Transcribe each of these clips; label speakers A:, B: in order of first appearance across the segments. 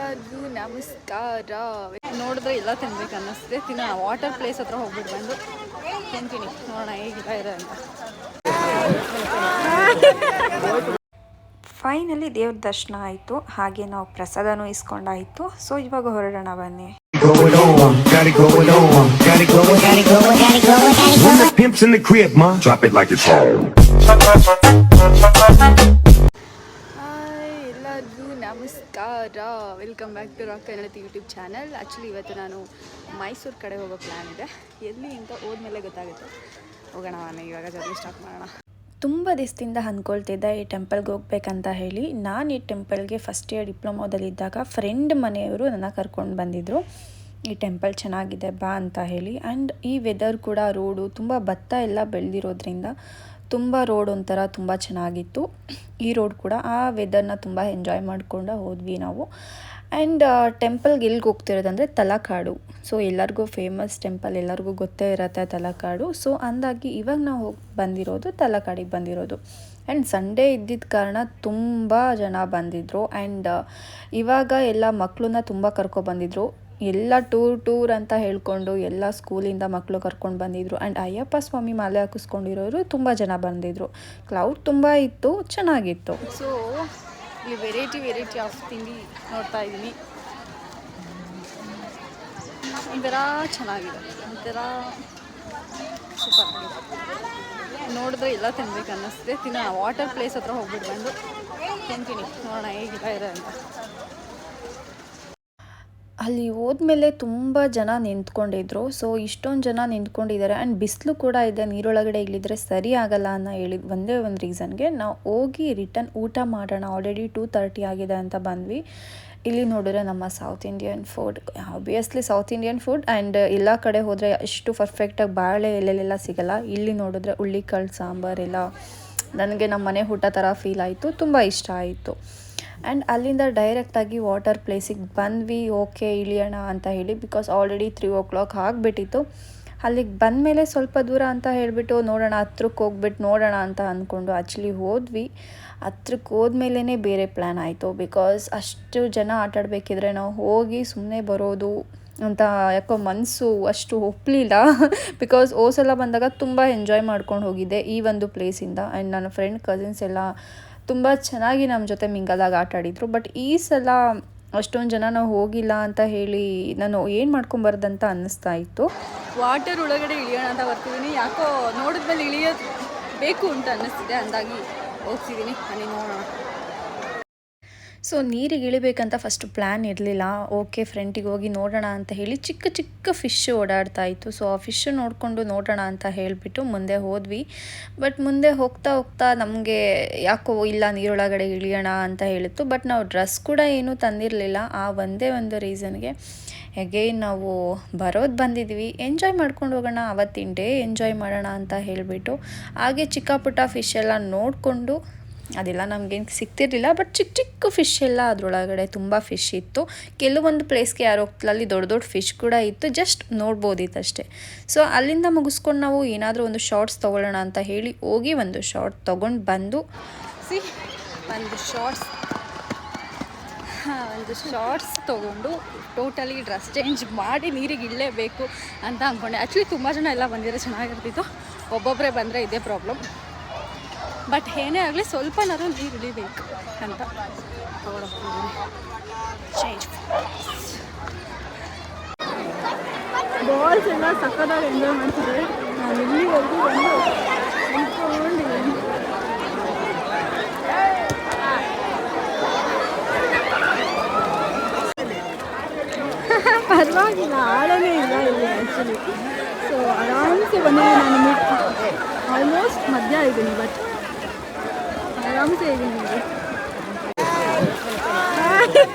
A: ಎಲ್ಲರಿಗೂ ನಮಸ್ಕಾರ. ನೋಡಿದ್ರೆ ಎಲ್ಲ ತಿನ್ಬೇಕು ಅನ್ನಿಸ್ತಿದೆ. ವಾಟರ್ ಪ್ಲೇಸ್ ಹತ್ರ ಹೋಗ್ಬಿಟ್ಟು ಬಂದು ತಿಂತೀನಿ, ನೋಡೋಣ ಹೇಗಿಲ್ಲ ಇದೆ ಅಂತ.
B: ಫೈನಲಿ ದೇವ್ರ ದರ್ಶನ ಆಯಿತು, ಹಾಗೆ ನಾವು ಪ್ರಸಾದನೂ ಇಸ್ಕೊಂಡಾಯಿತು. ಸೊ ಇವಾಗ ಹೊರಡೋಣ ಬನ್ನಿ.
A: ಎಲ್ಲರಿಗೂ ನಮಸ್ಕಾರ. Welcome back to rock Kannada YouTube channel. Actually ಇವತ್ತು ನಾನು ಮೈಸೂರು ಕಡೆ ಹೋಗೋ ಪ್ಲ್ಯಾನ್ ಇದೆ. ಎಲ್ಲಿ ಅಂತ ಹೋದ್ಮೇಲೆ ಗೊತ್ತಾಗುತ್ತೆ. ಹೋಗೋಣ ಬನ್ನಿ, ಇವಾಗ ಜರ್ನಿ ಸ್ಟಾರ್ಟ್ ಮಾಡೋಣ.
B: ತುಂಬ ದಿವಸದಿಂದ ಅಂದ್ಕೊಳ್ತಿದ್ದೆ ಈ ಟೆಂಪಲ್ಗೆ ಹೋಗ್ಬೇಕಂತ ಹೇಳಿ. ನಾನು ಈ ಟೆಂಪಲ್ಗೆ ಫಸ್ಟ್ ಇಯರ್ ಡಿಪ್ಲೊಮೋದಲ್ಲಿದ್ದಾಗ ಫ್ರೆಂಡ್ ಮನೆಯವರು ನನ್ನ ಕರ್ಕೊಂಡು ಬಂದಿದ್ದರು. ಈ ಟೆಂಪಲ್ ಚೆನ್ನಾಗಿದೆ ಬಾ ಅಂತ ಹೇಳಿ. ಆ್ಯಂಡ್ ಈ ವೆದರ್ ಕೂಡ, ರೋಡು ತುಂಬ ಭತ್ತ ಎಲ್ಲ ಬೆಳೆದಿರೋದ್ರಿಂದ ತುಂಬ ರೋಡ್ ಒಂಥರ ತುಂಬ ಚೆನ್ನಾಗಿತ್ತು. ಈ ರೋಡ್ ಕೂಡ ಆ ವೆದರ್ನ ತುಂಬ ಎಂಜಾಯ್ ಮಾಡಿಕೊಂಡು ಹೋದ್ವಿ ನಾವು. ಆ್ಯಂಡ್ ಟೆಂಪಲ್ಗೆ ಎಲ್ಲಿಗೆ ಹೋಗ್ತಿರೋದಂದರೆ ತಲಕಾಡು. ಸೊ ಎಲ್ಲರಿಗೂ ಫೇಮಸ್ ಟೆಂಪಲ್, ಎಲ್ಲರಿಗೂ ಗೊತ್ತೇ ಇರುತ್ತೆ ತಲಕಾಡು. ಸೊ ಅಂದಾಗಿ ಇವಾಗ ನಾವು ಹೋಗಿ ಬಂದಿರೋದು ತಲಕಾಡಿಗೆ ಬಂದಿರೋದು. ಆ್ಯಂಡ್ ಸಂಡೇ ಇದ್ದಿದ್ದ ಕಾರಣ ತುಂಬ ಜನ ಬಂದಿದ್ದರು. ಆ್ಯಂಡ್ ಇವಾಗ ಎಲ್ಲ ಮಕ್ಕಳನ್ನ ತುಂಬ ಕರ್ಕೊಬಂದಿದ್ರು. ಎಲ್ಲ ಟೂರ್ ಅಂತ ಹೇಳ್ಕೊಂಡು ಎಲ್ಲ ಸ್ಕೂಲಿಂದ ಮಕ್ಕಳು ಕರ್ಕೊಂಡು ಬಂದಿದ್ರು. ಆ್ಯಂಡ್ ಅಯ್ಯಪ್ಪ ಸ್ವಾಮಿ ಮಾಲೆ ಹಾಕಿಸ್ಕೊಂಡಿರೋರು ತುಂಬ ಜನ ಬಂದಿದ್ರು. ಕ್ಲೌಡ್ ತುಂಬ ಇತ್ತು, ಚೆನ್ನಾಗಿತ್ತು.
A: ಸೊ ಇಲ್ಲಿ ವೆರೈಟಿ ಆಫ್ ತಿಂಡಿ ನೋಡ್ತಾ ಇದ್ದೀನಿ. ಒಂಥರ ಚೆನ್ನಾಗಿದೆ, ಒಂಥರ ಸೂಪರ್ ಆಗಿದೆ. ನೋಡಿದ್ರೆ ಎಲ್ಲ ತಿನ್ಬೇಕು ಅನ್ನಿಸ್ತಿದೆ. ವಾಟರ್ ಪ್ಲೇಸ್ ಹತ್ರ ಹೋಗ್ಬಿಟ್ಟು ಬಂದು ತಿಂತೀನಿ, ನೋಡೋಣ ಹೇಗಿಲ್ಲ ಇದೆ ಅಂತ.
B: ಅಲ್ಲಿ ಹೋದ್ಮೇಲೆ ತುಂಬ ಜನ ನಿಂತ್ಕೊಂಡಿದ್ರು. ಸೊ ಇಷ್ಟೊಂದು ಜನ ನಿಂತ್ಕೊಂಡಿದ್ದಾರೆ. ಆ್ಯಂಡ್ ಬಿಸಿಲು ಕೂಡ ಇದೆ, ನೀರೊಳಗಡೆ ಇಲ್ಲಿದ್ರೆ ಸರಿ ಆಗಲ್ಲ ಅನ್ನೋ ಒಂದೇ ಒಂದು ರೀಸನ್ಗೆ ನಾವು ಹೋಗಿ ರಿಟರ್ನ್ ಊಟ ಮಾಡೋಣ. ಆಲ್ರೆಡಿ 2:30 ಆಗಿದೆ ಅಂತ ಬಂದ್ವಿ. ಇಲ್ಲಿ ನೋಡಿದ್ರೆ ನಮ್ಮ south Indian food, obviously south Indian food. And ಎಲ್ಲ ಕಡೆ ಹೋದರೆ ಅಷ್ಟು ಪರ್ಫೆಕ್ಟಾಗಿ ಬಾಳೆ ಎಲೆಲೆಲ್ಲ ಸಿಗಲ್ಲ. ಇಲ್ಲಿ ನೋಡಿದ್ರೆ ಹುಳ್ಳಿಕಾಳು ಸಾಂಬಾರೆಲ್ಲ ನನಗೆ ನಮ್ಮ ಮನೆ ಊಟ ಥರ ಫೀಲ್ ಆಯಿತು, ತುಂಬ ಇಷ್ಟ ಆಯಿತು. ಆ್ಯಂಡ್ ಅಲ್ಲಿಂದ ಡೈರೆಕ್ಟಾಗಿ ವಾಟರ್ ಪ್ಲೇಸಿಗೆ ಬಂದ್ವಿ. ಓಕೆ ಇಳಿಯೋಣ ಅಂತ ಹೇಳಿ, ಬಿಕಾಸ್ ಆಲ್ರೆಡಿ 3 o'clock ಆಗಿಬಿಟ್ಟಿತ್ತು. ಅಲ್ಲಿಗೆ ಬಂದಮೇಲೆ ಸ್ವಲ್ಪ ದೂರ ಅಂತ ಹೇಳಿಬಿಟ್ಟು ನೋಡೋಣ, ಹತ್ರಕ್ಕೆ ಹೋಗ್ಬಿಟ್ಟು ನೋಡೋಣ ಅಂತ ಅಂದ್ಕೊಂಡು ಆ್ಯಕ್ಚುಲಿ ಹೋದ್ವಿ. ಹತ್ರಕ್ಕೆ ಹೋದ್ಮೇಲೇ ಬೇರೆ ಪ್ಲ್ಯಾನ್ ಆಯಿತು. ಬಿಕಾಸ್ ಅಷ್ಟು ಜನ ಆಟಾಡಬೇಕಿದ್ರೆ ನಾವು ಹೋಗಿ ಸುಮ್ಮನೆ ಬರೋದು ಅಂತ ಯಾಕೋ ಮನಸ್ಸು ಅಷ್ಟು ಒಪ್ಪಲಿಲ್ಲ. ಬಿಕಾಸ್ ಸಲ ಬಂದಾಗ ತುಂಬ ಎಂಜಾಯ್ ಮಾಡ್ಕೊಂಡು ಹೋಗಿದ್ದೆ ಈ ಒಂದು ಪ್ಲೇಸಿಂದ. ಆ್ಯಂಡ್ ನನ್ನ ಫ್ರೆಂಡ್ ಕಸಿನ್ಸ್ ಎಲ್ಲ ತುಂಬ ಚೆನ್ನಾಗಿ ನಮ್ಮ ಜೊತೆ ಮಿಂಗಲಾಗಿ ಆಟಾಡಿದರು. ಬಟ್ ಈ ಸಲ ಅಷ್ಟೊಂದು ಜನ ನಾವು ಹೋಗಿಲ್ಲ ಅಂತ ಹೇಳಿ ನಾನು ಏನು ಮಾಡ್ಕೊಂಬಾರ್ದಂತ ಅನ್ನಿಸ್ತಾ ಇತ್ತು.
A: ವಾಟರ್ ಒಳಗಡೆ ಇಳಿಯೋಣ ಅಂತ ಬರ್ತಿದ್ದೀನಿ. ಯಾಕೋ ನೋಡಿದ್ಮೇಲೆ ಇಳಿಯೋದು ಬೇಕು ಅಂತ ಅನ್ನಿಸ್ತಿದೆ, ಅಂದಾಗಿ ಹೋಗ್ತಿದ್ದೀನಿ. ಅಲ್ಲಿ ನೋಡೋಣ.
B: ಸೊ ನೀರಿಗೆ ಇಳಿಬೇಕಂತ ಫಸ್ಟ್ ಪ್ಲ್ಯಾನ್ ಇರಲಿಲ್ಲ. ಓಕೆ ಫ್ರೆಂಟಿಗೆ ಹೋಗಿ ನೋಡೋಣ ಅಂತ ಹೇಳಿ ಚಿಕ್ಕ ಚಿಕ್ಕ ಫಿಶ್ ಓಡಾಡ್ತಾ ಇತ್ತು. ಸೊ ಆ ಫಿಶ್ ನೋಡಿಕೊಂಡು ನೋಡೋಣ ಅಂತ ಹೇಳಿಬಿಟ್ಟು ಮುಂದೆ ಹೋದ್ವಿ. ಬಟ್ ಮುಂದೆ ಹೋಗ್ತಾ ನಮಗೆ ಯಾಕೋ ಇಲ್ಲ ನೀರೊಳಗಡೆ ಇಳಿಯೋಣ ಅಂತ ಹೇಳಿತ್ತು. ಬಟ್ ನಾವು ಡ್ರೆಸ್ ಕೂಡ ಏನೂ ತಂದಿರಲಿಲ್ಲ. ಆ ಒಂದೇ ಒಂದು ರೀಸನ್ಗೆ ಎಗೈನ್ ನಾವು ಬರೋದು ಬಂದಿದ್ವಿ. ಎಂಜಾಯ್ ಮಾಡ್ಕೊಂಡು ಹೋಗೋಣ, ಅವತ್ತಿನ ಡೇ ಎಂಜಾಯ್ ಮಾಡೋಣ ಅಂತ ಹೇಳಿಬಿಟ್ಟು ಹಾಗೆ ಚಿಕ್ಕ ಪುಟ್ಟ ಫಿಶ್ ಎಲ್ಲ ನೋಡಿಕೊಂಡು, ಅದೆಲ್ಲ ನಮಗೇನು ಸಿಗ್ತಿರಲಿಲ್ಲ. ಬಟ್ ಚಿಕ್ಕ ಚಿಕ್ಕ ಫಿಶ್ ಎಲ್ಲ ಅದರೊಳಗಡೆ ತುಂಬ ಫಿಶ್ ಇತ್ತು. ಕೆಲವೊಂದು ಪ್ಲೇಸ್ಗೆ ಯಾರು ಹೋಗ್ತಿಲ್ಲ, ಅಲ್ಲಿ ದೊಡ್ಡ ದೊಡ್ಡ ಫಿಶ್ ಕೂಡ ಇತ್ತು, ಜಸ್ಟ್ ನೋಡ್ಬೋದಿತ್ತು ಅಷ್ಟೇ. ಸೊ ಅಲ್ಲಿಂದ ಮುಗಿಸ್ಕೊಂಡು ನಾವು ಏನಾದರೂ ಒಂದು ಶಾರ್ಟ್ಸ್ ತೊಗೊಳ್ಳೋಣ ಅಂತ ಹೇಳಿ ಹೋಗಿ ಒಂದು ಶಾರ್ಟ್ ತೊಗೊಂಡು ಬಂದು
A: ಒಂದು ಶಾರ್ಟ್ಸ್ ತೊಗೊಂಡು ಟೋಟಲಿ ಡ್ರೆಸ್ ಚೇಂಜ್ ಮಾಡಿ ನೀರಿಗೆ ಇಳಲೇಬೇಕು ಅಂತ ಅಂದ್ಕೊಂಡೆ. ಆ್ಯಕ್ಚುಲಿ ತುಂಬ ಜನ ಎಲ್ಲ ಬಂದಿರೋ ಚೆನ್ನಾಗಿರ್ತಿತ್ತು. ಒಬ್ಬೊಬ್ಬರೇ ಬಂದರೆ ಇದೇ ಪ್ರಾಬ್ಲಮ್. ಬಟ್ ಏನೇ ಆಗಲಿ ಸ್ವಲ್ಪನಾದ್ರೂ ನೀರು ಇಳಿಬೇಕು ಅಂತ ತೊಗೊಂಡೋಗ್ತಿದ್ದೀನಿ. ಚೇಂಜ್ ಬಾಲ್ಸ್ ಎಲ್ಲ ಸಕ್ಕತ್ತಾಗಿ ಎಂಜಾಯ್ ಮಾಡ್ತಿದ್ದೆ. ನಾನು ಇಲ್ಲಿವರೆಗೂ ಬಂದು ನಿಂತ್ಕೊಂಡಿದ್ದೀನಿ. ಪರವಾಗಿಲ್ಲ, ಆಳನೇ ಇಲ್ಲ ಇಲ್ಲಿ ಆ್ಯಕ್ಚುಲಿ. ಸೊ ಆರಾಮ್ಸೆ ಬಂದಿದ್ದೀನಿ. ನಾನು ಆಲ್ಮೋಸ್ಟ್ ಮಧ್ಯ ಇದ್ದೀನಿ, ಬಟ್ ಆರಾಮ್ಸೆ ಇದ್ದೀನಿ.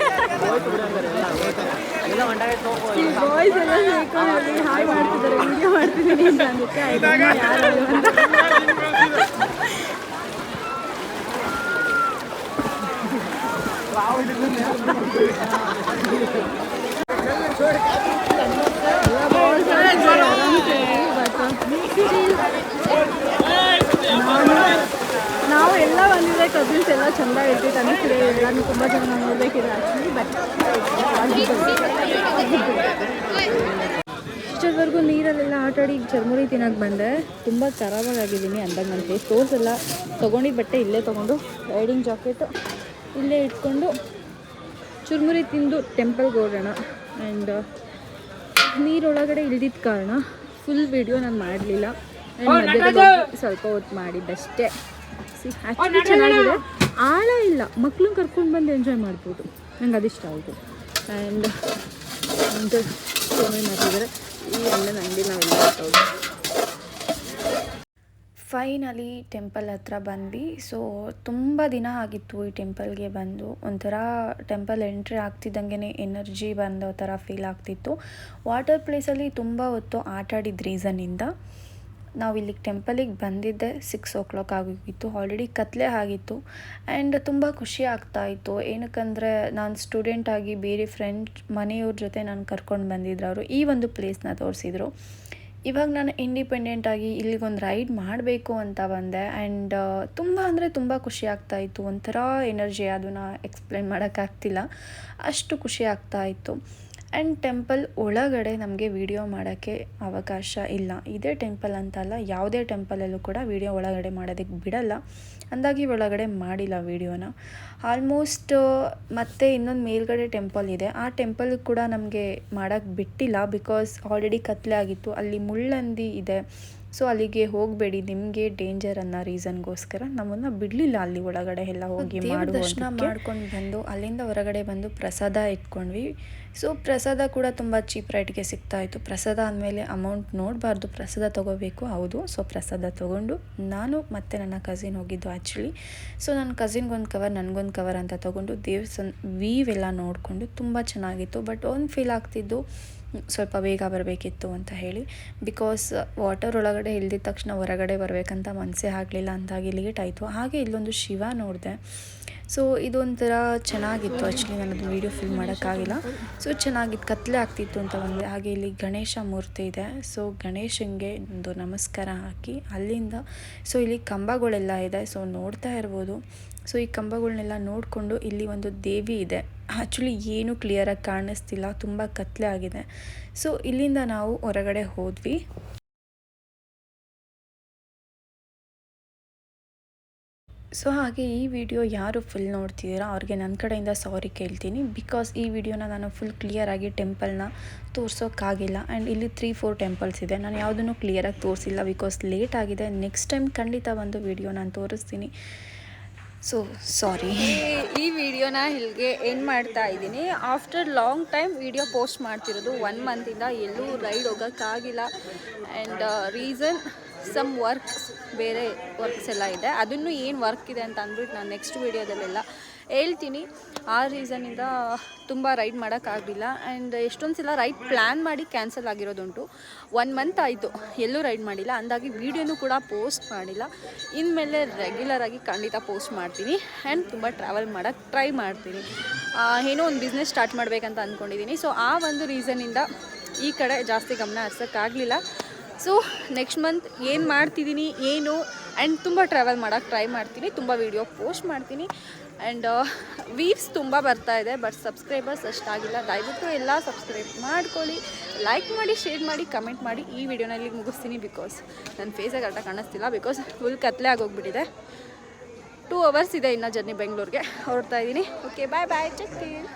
A: ನಿಮಗೆ ಬಾಯ್ಸ್ ಎಲ್ಲ ಸೇರ್ಕೊಂಡು ಹಾಯ್ ಮಾಡ್ತಿದ್ದಾರೆ, ವಿಡಿಯೋ ಮಾಡ್ತಿದ್ದೀನಿ ಅಂತ ಅಂದಕ್ಕೆ ನಾವು ಎಲ್ಲ ಬಂದಿದ್ದೆ. ಕಸಿನ್ಸ್ ಎಲ್ಲ ಚೆಂದ ಇರ್ತಿತ್ತು ಅನ್ನಿಸ್ತಿದೆ. ಎಲ್ಲರೂ ತುಂಬ ಜನ ನೋಡಬೇಕಿದೆ ಆ್ಯಕ್ಚುಲಿ. ಬಟ್ ಇಷ್ಟೊತ್ತವರೆಗೂ ನೀರಲ್ಲೆಲ್ಲ ಆಟಾಡಿ ಈಗ ಚರ್ಮುರಿ ತಿನ್ನೋಕೆ ಬಂದೆ. ತುಂಬ ಖರಾಬಾಗಿದ್ದೀನಿ ಅಂದಾಗ ನನ್ನ ಫೇಸ್ ತೋರಿಸಲ್ಲ. ತೊಗೊಂಡಿದ್ದ ಬಟ್ಟೆ ಇಲ್ಲೇ ತೊಗೊಂಡು ರೈಡಿಂಗ್ ಜಾಕೆಟು ಇಲ್ಲೇ ಇಟ್ಕೊಂಡು ಚುರುಮುರಿ ತಿಂದು ಟೆಂಪಲ್ಗೆ ಹೋಗೋಣ. ಆ್ಯಂಡ್ ನೀರೊಳಗಡೆ ಇಳಿದಿದ್ದ ಕಾರಣ ಫುಲ್ ವಿಡಿಯೋ ನಾನು ಮಾಡಲಿಲ್ಲ. ಆ್ಯಂಡ್ ಮಧ್ಯದಲ್ಲಿ ಸ್ವಲ್ಪ ಹೊತ್ತು ಮಾಡಿದ್ದಷ್ಟೇ. ಆ್ಯಕ್ಚುಲಿ ಚೆನ್ನಾಗಿದೆ, ಆಳ ಇಲ್ಲ, ಮಕ್ಳನ್ನ ಕರ್ಕೊಂಡು ಬಂದು ಎಂಜಾಯ್ ಮಾಡ್ಬೋದು. ನಂಗೆ ಅದಿಷ್ಟ ಆಯಿತು. ಆ್ಯಂಡ್ ಒಂದು ಚುರುಮುರಿ ಮಾಡ್ತಿದ್ದಾರೆ. ಈ ಅಣ್ಣನ ಅಂಗಡಿ ನಾವೆಲ್ಲ ಹೊರಟೋದು.
B: ಫೈನಲಿ ಟೆಂಪಲ್ ಹತ್ರ ಬಂದ್ವಿ. ಸೊ ತುಂಬ ದಿನ ಆಗಿತ್ತು ಈ ಟೆಂಪಲ್ಗೆ ಬಂದು. ಒಂಥರ ಟೆಂಪಲ್ ಎಂಟ್ರಿ ಆಗ್ತಿದ್ದಂಗೆ ಎನರ್ಜಿ ಬಂದೋ ಥರ ಫೀಲ್ ಆಗ್ತಿತ್ತು. ವಾಟರ್ ಪ್ಲೇಸಲ್ಲಿ ತುಂಬ ಹೊತ್ತು ಆಟಾಡಿದ ರೀಸನ್ನಿಂದ ನಾವು ಇಲ್ಲಿಗೆ ಟೆಂಪಲಿಗೆ ಬಂದಿದ್ದೆ 6 o'clock ಆಗೋಗಿತ್ತು. ಆಲ್ರೆಡಿ ಕತ್ಲೆ ಆಗಿತ್ತು. ಆ್ಯಂಡ್ ತುಂಬ ಖುಷಿ ಆಗ್ತಾಯಿತ್ತು. ಏನಕ್ಕಂದರೆ ನಾನು ಸ್ಟೂಡೆಂಟಾಗಿ ಬೇರೆ ಮನೆಯವ್ರ ಜೊತೆ ನಾನು ಕರ್ಕೊಂಡು ಬಂದಿದ್ರು. ಅವರು ಈ ಒಂದು ಪ್ಲೇಸ್ನ ತೋರಿಸಿದ್ರು. ಇವಾಗ ನಾನು ಇಂಡಿಪೆಂಡೆಂಟಾಗಿ ಇಲ್ಲಿಗೊಂದು ರೈಡ್ ಮಾಡಬೇಕು ಅಂತ ಬಂದೆ. ಆ್ಯಂಡ್ ತುಂಬ ಅಂದರೆ ತುಂಬ ಖುಷಿ ಆಗ್ತಾಯಿತ್ತು. ಒಂಥರ ಎನರ್ಜಿ, ಅದನ್ನು ಎಕ್ಸ್ಪ್ಲೇನ್ ಮಾಡೋಕ್ಕಾಗ್ತಿಲ್ಲ, ಅಷ್ಟು ಖುಷಿ ಆಗ್ತಾಯಿತ್ತು. ಆ್ಯಂಡ್ ಟೆಂಪಲ್ ಒಳಗಡೆ ನಮಗೆ ವಿಡಿಯೋ ಮಾಡೋಕ್ಕೆ ಅವಕಾಶ ಇಲ್ಲ. ಇದೇ ಟೆಂಪಲ್ ಅಂತಲ್ಲ, ಯಾವುದೇ ಟೆಂಪಲಲ್ಲೂ ಕೂಡ ವಿಡಿಯೋ ಒಳಗಡೆ ಮಾಡೋದಕ್ಕೆ ಬಿಡಲ್ಲ. ಅಂದಾಗಿ ಒಳಗಡೆ ಮಾಡಿಲ್ಲ ವಿಡಿಯೋನ. ಆಲ್ಮೋಸ್ಟ್ ಮತ್ತೆ ಇನ್ನೊಂದು ಮೇಲ್ಗಡೆ ಟೆಂಪಲ್ ಇದೆ, ಆ ಟೆಂಪಲ್ ಕೂಡ ನಮಗೆ ಮಾಡೋಕ್ಕೆ ಬಿಟ್ಟಿಲ್ಲ. ಬಿಕಾಸ್ ಆಲ್ರೆಡಿ ಕತ್ಲೆ ಆಗಿತ್ತು, ಅಲ್ಲಿ ಮುಳ್ಳಂದಿ ಇದೆ. ಸೊ ಅಲ್ಲಿಗೆ ಹೋಗಬೇಡಿ, ನಿಮಗೆ ಡೇಂಜರ್ ಅನ್ನೋ ರೀಸನ್ಗೋಸ್ಕರ ನಮ್ಮನ್ನು ಬಿಡಲಿಲ್ಲ ಅಲ್ಲಿ ಒಳಗಡೆ ಎಲ್ಲ ಹೋಗಿ ದರ್ಶನ ಮಾಡ್ಕೊಂಡು ಬಂದು ಅಲ್ಲಿಂದ ಹೊರಗಡೆ ಬಂದು ಪ್ರಸಾದ ಇಟ್ಕೊಂಡ್ವಿ. ಸೊ ಪ್ರಸಾದ ಕೂಡ ತುಂಬ ಚೀಪ್ ರೇಟ್ಗೆ ಸಿಗ್ತಾಯಿತ್ತು. ಪ್ರಸಾದ ಅಂದಮೇಲೆ ಅಮೌಂಟ್ ನೋಡಬಾರ್ದು, ಪ್ರಸಾದ ತೊಗೋಬೇಕು. ಹೌದು, ಸೊ ಪ್ರಸಾದ ತೊಗೊಂಡು ನಾನು ಮತ್ತು ನನ್ನ ಕಸಿನ್ ಹೋಗಿದ್ದು ಆ್ಯಕ್ಚುಲಿ. ಸೊ ನನ್ನ ಕಸಿನ್ಗೊಂದು ಕವರ್, ನನಗೊಂದು ಕವರ್ ಅಂತ ತೊಗೊಂಡು ದೇವಸ್ಥಾನ ವೀವೆಲ್ಲ ನೋಡಿಕೊಂಡು ತುಂಬ ಚೆನ್ನಾಗಿತ್ತು. ಬಟ್ ಒಂದು ಫೀಲ್ ಆಗ್ತಿದ್ದು ಸ್ವಲ್ಪ ಬೇಗ ಬರಬೇಕಿತ್ತು ಅಂತ ಹೇಳಿ. ಬಿಕಾಸ್ ವಾಟರ್ ಒಳಗಡೆ ಇಳಿದಿದ ತಕ್ಷಣ ಹೊರಗಡೆ ಬರಬೇಕಂತ ಮನಸ್ಸೇ ಆಗಲಿಲ್ಲ, ಅಂತಾಗಿ ಲೇಟ್ ಆಯಿತು. ಹಾಗೆ ಇಲ್ಲೊಂದು ಶಿವ ನೋಡಿದೆ. ಸೊ ಇದೊಂಥರ ಚೆನ್ನಾಗಿತ್ತು. ಆ್ಯಕ್ಚುಲಿ ನನ್ನದು ವೀಡಿಯೋ ಫಿಲ್ಮ್ ಮಾಡೋಕ್ಕಾಗಿಲ್ಲ. ಸೊ ಚೆನ್ನಾಗಿತ್ತು, ಕತ್ಲೆ ಆಗ್ತಿತ್ತು ಅಂತ ಬಂದೆ. ಹಾಗೆ ಇಲ್ಲಿ ಗಣೇಶ ಮೂರ್ತಿ ಇದೆ. ಸೊ ಗಣೇಶನಿಗೆ ಒಂದು ನಮಸ್ಕಾರ ಹಾಕಿ ಅಲ್ಲಿಂದ ಸೊ ಇಲ್ಲಿ ಕಂಬಗಳೆಲ್ಲ ಇದೆ. ಸೊ ನೋಡ್ತಾ ಇರ್ಬೋದು. ಸೊ ಈ ಕಂಬಗಳನ್ನೆಲ್ಲ ನೋಡಿಕೊಂಡು ಇಲ್ಲಿ ಒಂದು ದೇವಿ ಇದೆ. ಆ್ಯಕ್ಚುಲಿ ಏನೂ ಕ್ಲಿಯರಾಗಿ ಕಾಣಿಸ್ತಿಲ್ಲ, ತುಂಬ ಕತ್ಲೆ ಆಗಿದೆ. ಸೊ ಇಲ್ಲಿಂದ ನಾವು ಹೊರಗಡೆ ಹೋದ್ವಿ. ಸೊ ಹಾಗೆ ಈ ವಿಡಿಯೋ ಯಾರು ಫುಲ್ ನೋಡ್ತಿದ್ದೀರಾ ಅವ್ರಿಗೆ ನನ್ನ ಕಡೆಯಿಂದ ಸಾರಿ ಕೇಳ್ತೀನಿ. ಬಿಕಾಸ್ ಈ ವಿಡಿಯೋನ ನಾನು ಫುಲ್ ಕ್ಲಿಯರಾಗಿ ಟೆಂಪಲ್ನ ತೋರಿಸೋಕ್ಕಾಗಿಲ್ಲ. ಆ್ಯಂಡ್ ಇಲ್ಲಿ 3-4 ಟೆಂಪಲ್ಸ್ ಇದೆ, ನಾನು ಯಾವುದನ್ನು ಕ್ಲಿಯರಾಗಿ ತೋರಿಸಿಲ್ಲ ಬಿಕಾಸ್ ಲೇಟ್ ಆಗಿದೆ. ನೆಕ್ಸ್ಟ್ ಟೈಮ್ ಖಂಡಿತ ಒಂದು ವಿಡಿಯೋ ನಾನು ತೋರಿಸ್ತೀನಿ. So sorry.
A: ಈ ವಿಡಿಯೋನ ಇಲ್ಲಿಗೆ ಎಂಡ್ ಮಾಡ್ತಾ ಇದ್ದೀನಿ. After long time video post ಮಾಡ್ತಿರೋದು. 1 ಮಂತಿಂದ ಎಲ್ಲೂ ರೈಡ್ ಹೋಗೋಕ್ಕಾಗಿಲ್ಲ. ಆ್ಯಂಡ್ ರೀಸನ್ ಸಮ್ ವರ್ಕ್ಸ್, ಬೇರೆ ವರ್ಕ್ಸ್ ಎಲ್ಲ ಇದೆ. ಅದನ್ನು ಏನು ವರ್ಕ್ ಇದೆ ಅಂತ ಅಂದ್ಬಿಟ್ಟು ನಾನು ನೆಕ್ಸ್ಟ್ ವೀಡಿಯೋದಲ್ಲೆಲ್ಲ ಹೇಳ್ತೀನಿ. ಆ ರೀಸನಿಂದ ತುಂಬ ರೈಡ್ ಮಾಡೋಕ್ಕಾಗಲಿಲ್ಲ. ಆ್ಯಂಡ್ ಎಷ್ಟೊಂದು ಸಲ ರೈಡ್ ಪ್ಲ್ಯಾನ್ ಮಾಡಿ ಕ್ಯಾನ್ಸಲ್ ಆಗಿರೋದುಂಟು. 1 ಮಂತ್ ಆಯಿತು ಎಲ್ಲೂ ರೈಡ್ ಮಾಡಿಲ್ಲ, ಅಂದಾಗಿ ವೀಡಿಯೋನೂ ಕೂಡ ಪೋಸ್ಟ್ ಮಾಡಿಲ್ಲ. ಇನ್ಮೇಲೆ ರೆಗ್ಯುಲರಾಗಿ ಖಂಡಿತ ಪೋಸ್ಟ್ ಮಾಡ್ತೀನಿ. ಆ್ಯಂಡ್ ತುಂಬ ಟ್ರಾವೆಲ್ ಮಾಡೋಕ್ಕೆ ಟ್ರೈ ಮಾಡ್ತೀನಿ. ಏನೋ ಒಂದು ಬಿಸ್ನೆಸ್ ಸ್ಟಾರ್ಟ್ ಮಾಡಬೇಕಂತ ಅಂದ್ಕೊಂಡಿದ್ದೀನಿ. ಸೊ ಆ ಒಂದು ರೀಸನಿಂದ ಈ ಕಡೆ ಜಾಸ್ತಿ ಗಮನ ಹರಿಸೋಕ್ಕಾಗಲಿಲ್ಲ. ಸೊ ನೆಕ್ಸ್ಟ್ ಮಂತ್ ಏನು ಮಾಡ್ತಿದ್ದೀನಿ ಏನು, ಆ್ಯಂಡ್ ತುಂಬ ಟ್ರಾವೆಲ್ ಮಾಡೋಕ್ಕೆ ಟ್ರೈ ಮಾಡ್ತೀನಿ, ತುಂಬ ವೀಡಿಯೋ ಪೋಸ್ಟ್ ಮಾಡ್ತೀನಿ. ಆ್ಯಂಡ್ ವ್ಯೂಸ್ ತುಂಬ ಬರ್ತಾ ಇದೆ, ಬಟ್ ಸಬ್ಸ್ಕ್ರೈಬರ್ಸ್ ಅಷ್ಟಾಗಿಲ್ಲ. ದಯವಿಟ್ಟು ಎಲ್ಲ ಸಬ್ಸ್ಕ್ರೈಬ್ ಮಾಡ್ಕೊಳ್ಳಿ, ಲೈಕ್ ಮಾಡಿ, ಶೇರ್ ಮಾಡಿ, ಕಮೆಂಟ್ ಮಾಡಿ. ಈ ವಿಡಿಯೋನಲ್ಲಿ ಮುಗಿಸ್ತೀನಿ ಬಿಕಾಸ್ ನನ್ನ ಫೇಸೇ ಕರೆಕ್ಟಾಗಿ ಕಾಣಿಸ್ತಿಲ್ಲ. ಬಿಕಾಸ್ ಫುಲ್ ಕತ್ಲೆ ಆಗೋಗ್ಬಿಟ್ಟಿದೆ. 2 hours ಇದೆ ಇನ್ನು ಜರ್ನಿ ಬೆಂಗಳೂರಿಗೆ ಹೊರಡ್ತಾ ಇದ್ದೀನಿ. ಓಕೆ, ಬಾಯ್ ಬಾಯ್, ಚೆಕ್ ಕೇರ್.